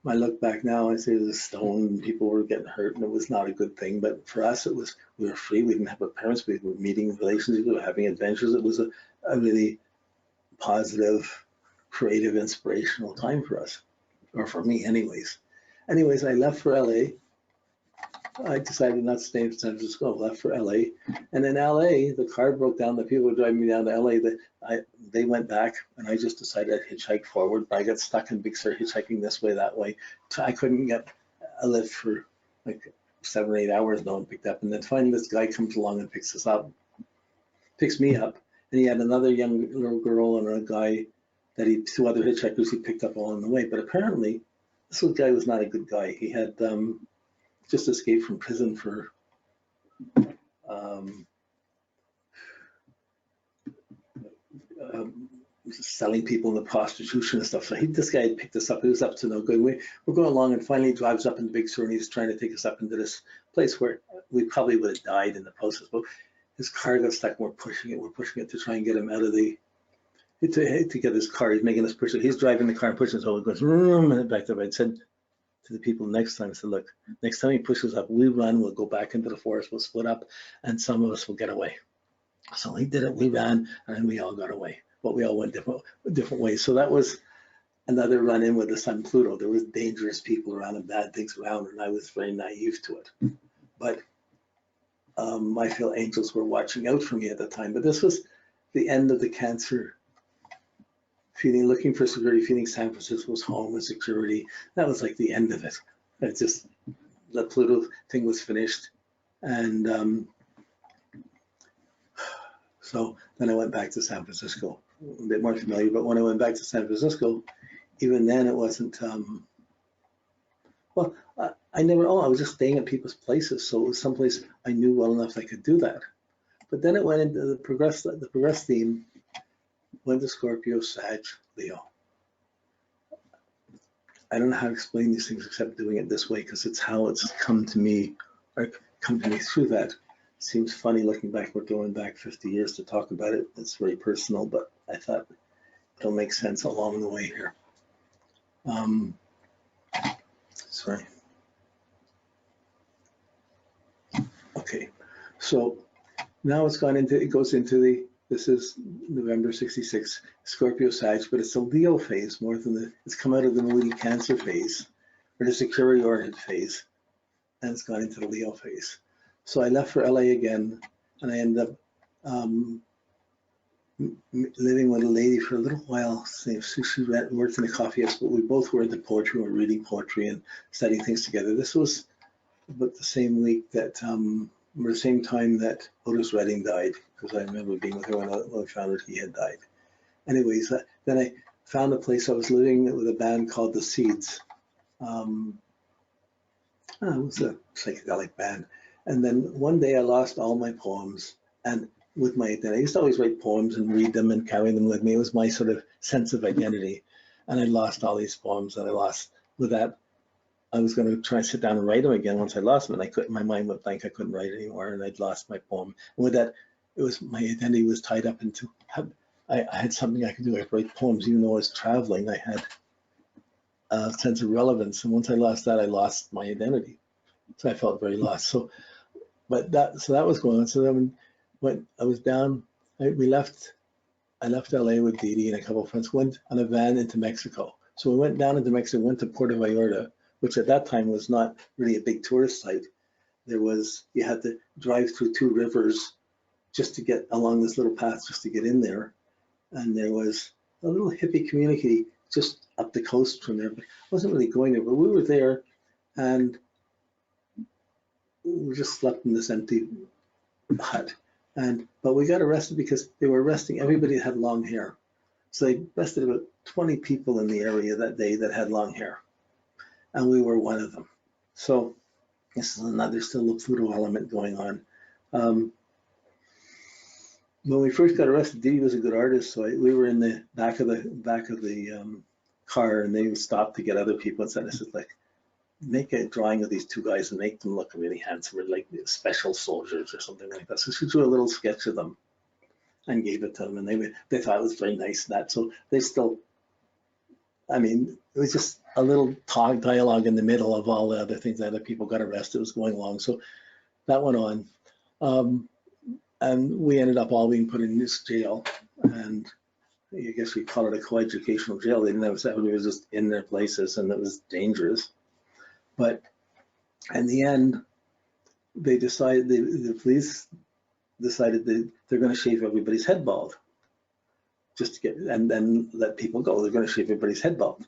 I look back now, I say it was a stone, and people were getting hurt, and it was not a good thing. But for us, it was, we were free. We didn't have our parents. We were meeting relationships. We were having adventures. It was a really positive, creative, inspirational time for us, or for me, anyways. Anyways, I left for LA. I decided not to stay in San Francisco. I left for LA, and in LA, the car broke down. The people who were driving me down to LA, they went back, and I just decided I'd hitchhike forward. But I got stuck in Big Sur, hitchhiking this way, that way. So I couldn't get a lift for like 7 or 8 hours. No one picked up, and then finally this guy comes along and picks me up, and he had another young little girl and a guy that two other hitchhikers he picked up along the way. But apparently, this guy was not a good guy. He had just escaped from prison for selling people into prostitution and stuff. So this guy picked us up. He was up to no good. We're going along, and finally he drives up into Big Sur, and he's trying to take us up into this place where we probably would have died in the process. But his car got stuck, and we're pushing it to try and get him out of to get his car. He's making us push it. He's driving the car and pushing it, so it goes and it backed up. I said to the people next time, I said, look, next time he pushes up, we run, we'll go back into the forest, we'll split up, and some of us will get away. So he did it, we ran, and we all got away. But we all went different ways. So that was another run-in with the sun Pluto. There was dangerous people around and bad things around, and I was very naive to it. But I feel angels were watching out for me at the time. But this was the end of the Cancer looking for security, feeling San Francisco's home and security. That was like the end of it. It's just, the Pluto thing was finished. And so then I went back to San Francisco, a bit more familiar. But when I went back to San Francisco, even then it wasn't, well, I was just staying at people's places. So it was someplace I knew well enough I could do that. But then it went into the progress theme, went to Scorpio, Sag, Leo. I don't know how to explain these things except doing it this way, because it's how it's come to me, or come to me through that. It seems funny looking back. We're going back 50 years to talk about it. It's very personal, but I thought it'll make sense along the way here. Sorry. Okay, so now it goes into this is November 66, Scorpio Sag, but it's a Leo phase more than it's come out of the moody Cancer phase, or the security oriented phase, and it's gone into the Leo phase. So I left for LA again, and I ended up living with a lady for a little while. She worked in a coffee house, but we both were into poetry, we were reading poetry and studying things together. This was about the same week that, or the same time that Otis Redding died, because I remember being with her when I found out he had died. Anyways, then I found a place. I was living with a band called The Seeds. It was a psychedelic band. And then one day I lost all my poems, and with my identity, I used to always write poems and read them and carry them with me. It was my sort of sense of identity. And I lost all these poems, and I lost with that. I was going to try and sit down and write them again once I lost them, and I couldn't. My mind went blank. I couldn't write anymore, and I'd lost my poem. And with that, it was my identity was tied up into. I had something I could do. I could write poems, even though I was traveling. I had a sense of relevance, and once I lost that, I lost my identity. So I felt very lost. So that was going on. So then when I was down, I left LA with Dee Dee and a couple of friends. Went on a van into Mexico. So we went down into Mexico. Went to Puerto Vallarta, which at that time was not really a big tourist site. You had to drive through 2 rivers just to get along this little path, just to get in there. And there was a little hippie community just up the coast from there, but I wasn't really going there. But we were there, and we just slept in this empty hut. But we got arrested because they were arresting everybody that had long hair. So they arrested about 20 people in the area that day that had long hair, and we were one of them. So this is another still a Pluto element going on. When we first got arrested, Dee Dee was a good artist, so we were in the back of the car, and they stopped to get other people and said, "This is like, make a drawing of these 2 guys and make them look really handsome, or like special soldiers or something like that." So she drew a little sketch of them and gave it to them, and they thought it was very nice and that. So they still I mean, it was just a little talk dialogue in the middle of all the other things. Other people got arrested, was going along. So that went on. And we ended up all being put in this jail. And I guess we call it a coeducational jail. They didn't have that. We were just in their places, and it was dangerous. But in the end, they decided, the police decided that they're going to shave everybody's head bald, just to get, and then let people go. They're going to shave everybody's head bald.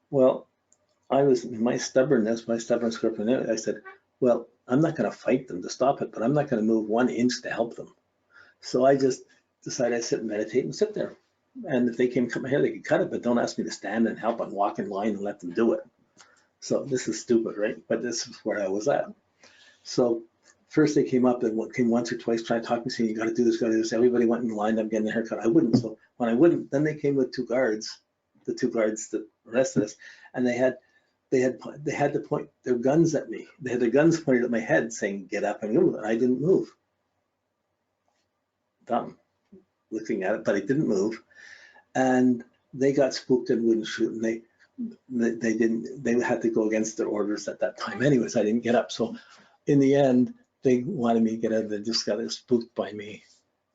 Well, I was, my stubbornness, my stubborn Scorpio, I said, well, I'm not going to fight them to stop it, but I'm not going to move 1 inch to help them. So I just decided I'd sit and meditate and sit there. And if they came cut my hair, they could cut it, but don't ask me to stand and help and walk in line and let them do it. So this is stupid, right? But this is where I was at. So first they came up and came once or twice trying to talk to me, saying, you got to do this, got to do this. Everybody went and lined up getting a haircut. I wouldn't. So when I wouldn't, then they came with 2 guards, the 2 guards that arrested us, and they had to point their guns at me. They had their guns pointed at my head saying, get up and move. And I didn't move. Dumb, looking at it, but I didn't move. And they got spooked and wouldn't shoot. And they had to go against their orders at that time. Anyways, I didn't get up. So in the end, they wanted me to get out of there, just got spooked by me.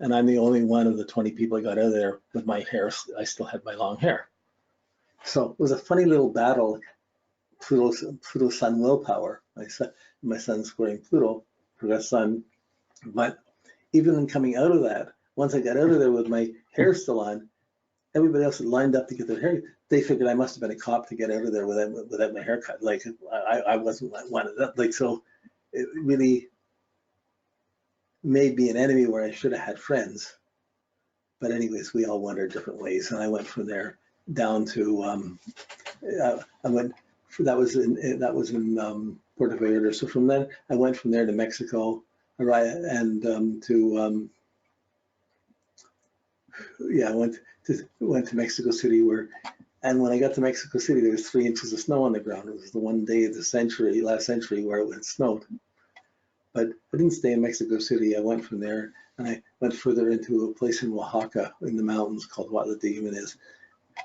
And I'm the only one of the 20 people I got out of there with my hair. I still had my long hair. So it was a funny little battle. Pluto Sun willpower. My son's squaring Pluto, Pluto Sun. But even in coming out of that, once I got out of there with my hair still on, everybody else had lined up to get their hair. They figured I must have been a cop to get out of there without my haircut. Like I wasn't one of that. Like, so it really made me an enemy where I should have had friends. But anyways, we all went our different ways, and I went from there down to that was in Puerto Vallarta. So from then I went from there to Mexico, and I went to Mexico City, and when I got to Mexico City, there was 3 inches of snow on the ground. It was the one day of the last century where it snowed. But I didn't stay in Mexico City. I went from there, and I went further into a place in Oaxaca in the mountains called What the Demon Is.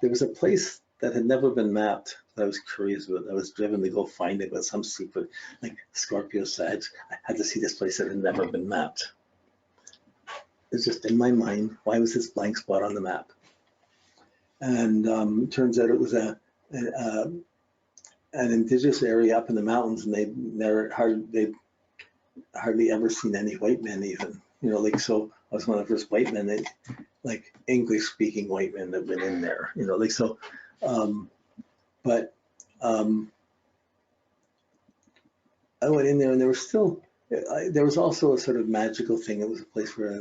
There was a place that had never been mapped that I was curious about. I was driven to go find it with some secret, like Scorpio Sag. I had to see this place that had never been mapped. It's just in my mind, why was this blank spot on the map? And turns out it was an indigenous area up in the mountains, and they'd hardly ever seen any white men even. You know, like, so I was one of the first white men, like English-speaking white men that went in there. You know, like, so, I went in there, and there was also a sort of magical thing. It was a place where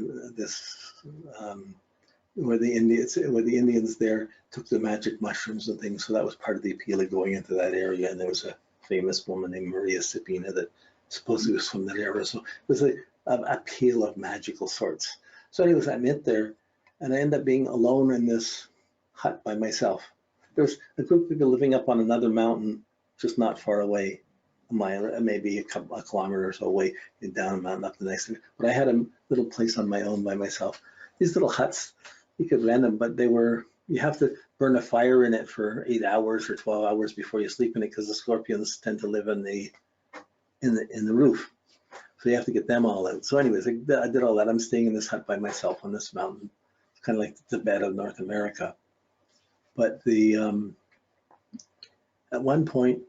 where the Indians there took the magic mushrooms and things. So that was part of the appeal of going into that area. And there was a famous woman named Maria Sabina that supposedly was from that area. So it was an appeal of magical sorts. So anyways, I went there, and I ended up being alone in this hut by myself. There was a group of people living up on another mountain, just not far away, a mile, maybe a kilometer or so away, down a mountain up the next. But I had a little place on my own by myself. These little huts, you could rent them, but you have to burn a fire in it for 8 hours or 12 hours before you sleep in it, because the scorpions tend to live in the roof. So you have to get them all out. So anyways, I did all that. I'm staying in this hut by myself on this mountain. It's kind of like the Tibet of North America. But at one point,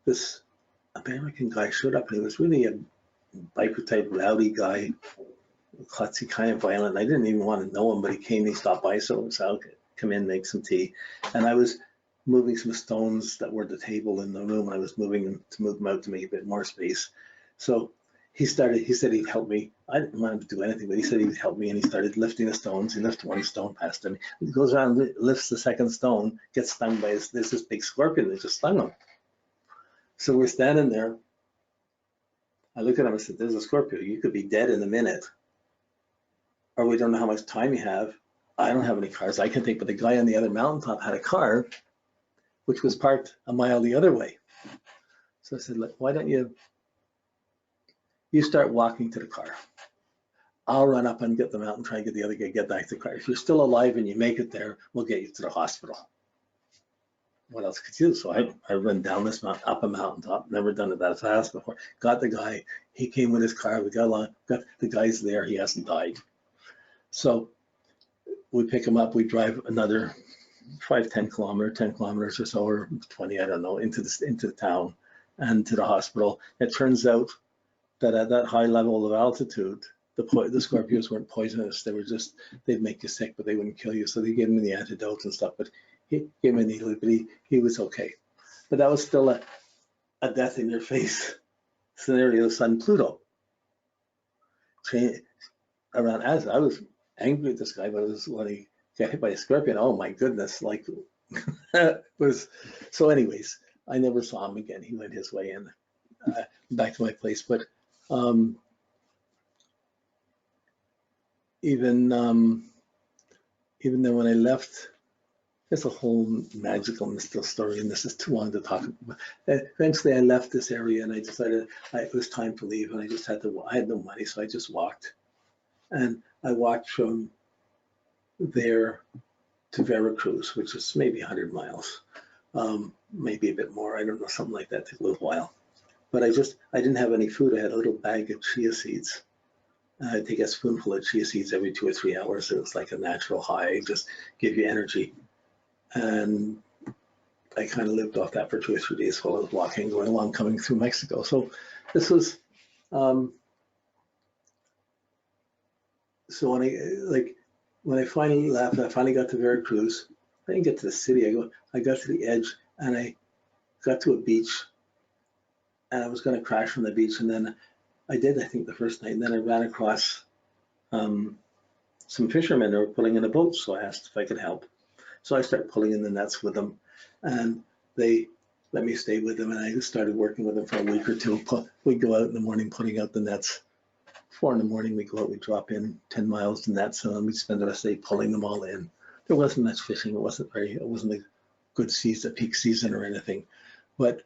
this American guy showed up, and he was really a biker type rowdy guy, klutzy, kind of violent. I didn't even want to know him, but he came, he stopped by, so I'll come in, make some tea. And I was moving some stones that were at the table in the room. I was moving them to move them out to make a bit more space. So he said he'd help me. I didn't want him to do anything, but he said he'd help me, and he started lifting the stones. He lifted one stone past him. He goes around, lifts the second stone, gets stung by this big scorpion that just stung him. So we're standing there. I look at him and said, there's a Scorpio. You could be dead in a minute. Or we don't know how much time you have. I don't have any cars I can take, but the guy on the other mountaintop had a car, which was parked a mile the other way. So I said, look, why don't you start walking to the car. I'll run up and get them out and try and get the other guy, get back to the car. If you're still alive and you make it there, we'll get you to the hospital. what else could you do? So I run down this mountain, up a mountaintop, never done it that fast before. Got the guy, he came with his car, we got along, got the guy's there, he hasn't died. So we pick him up, we drive another 10 kilometers or so, or 20, I don't know, into the town and to the hospital. It turns out that at that high level of altitude, the scorpions weren't poisonous. They were just, they'd make you sick, but they wouldn't kill you. So they gave him the antidote and stuff, but he gave him a needle, but he was okay. But that was still a death in your face scenario. Sun Pluto. Around as I was angry at this guy, but it was when he got hit by a scorpion. Oh my goodness! Like was so. Anyways, I never saw him again. He went his way and back to my place. But even then, when I left, there's a whole magical, mystical story, and this is too long to talk about. Eventually, I left this area, and I decided it was time to leave, and I just had to. I had no money, so I just walked, and I walked from there to Veracruz, which is maybe 100 miles, maybe a bit more. I don't know, something like that. Took a little while, but I didn't have any food. I had a little bag of chia seeds. I take a spoonful of chia seeds every 2 or 3 hours. It was like a natural high, just give you energy. And I kind of lived off that for 2 or 3 days while I was walking, going along, coming through Mexico. So this was, so when I finally left, I finally got to Veracruz. I didn't get to the city. I got to the edge, and I got to a beach, and I was going to crash from the beach, and then I did, I think, the first night, and then I ran across some fishermen that were pulling in a boat, so I asked if I could help. So I started pulling in the nets with them, and they let me stay with them, and I started working with them for a week or two. We'd go out in the morning putting out the nets. 4 in the morning, we go out, we drop in 10 miles to nets, and then we'd spend the rest of the day pulling them all in. There wasn't much fishing. It wasn't a good season, peak season or anything, but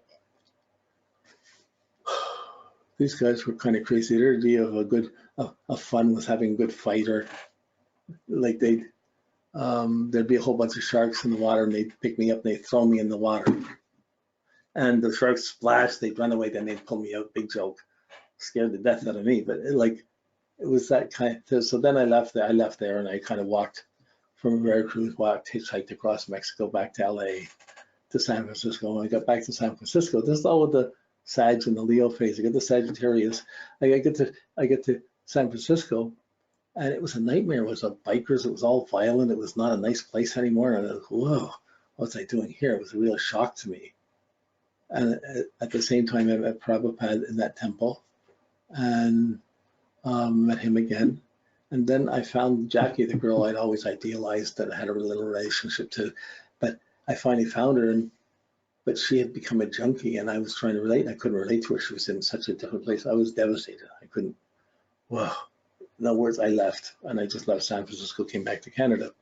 these guys were kind of crazy. Their idea of fun was having a good fighter. Like there'd be a whole bunch of sharks in the water, and they'd pick me up and they'd throw me in the water. And the sharks splashed, they'd run away, then they'd pull me out. Big joke. Scared the death out of me. But it was that kind of, so then I left there and I kind of walked from Veracruz, hitchhiked across Mexico back to LA to San Francisco. When I got back to San Francisco, this is all with the Sag and the Leo phase. I get the Sagittarius. I get to San Francisco, and it was a nightmare. It was bikers. It was all violent. It was not a nice place anymore. And I was like, whoa, what's I doing here? It was a real shock to me. And at the same time, I met Prabhupada in that temple, and met him again. And then I found Jackie, the girl I'd always idealized that I had a little relationship to. But I finally found her, but she had become a junkie, and I was trying to relate, and I couldn't relate to her. She was in such a different place. I was devastated. I couldn't, whoa. In other words, I left, and I just left San Francisco, came back to Canada.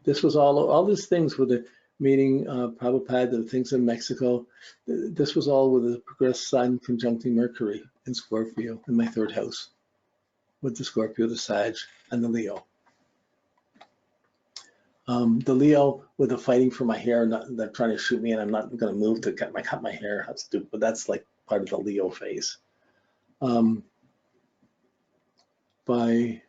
This was all these things with the meeting Prabhupada, the things in Mexico. This was all with the progressed Sun conjuncting Mercury in Scorpio in my 3rd house, with the Scorpio, the Sag, and the Leo. The Leo with the fighting for my hair, they're trying to shoot me, and I'm not going to move to cut my hair. That's stupid, but that's like part of the Leo phase. By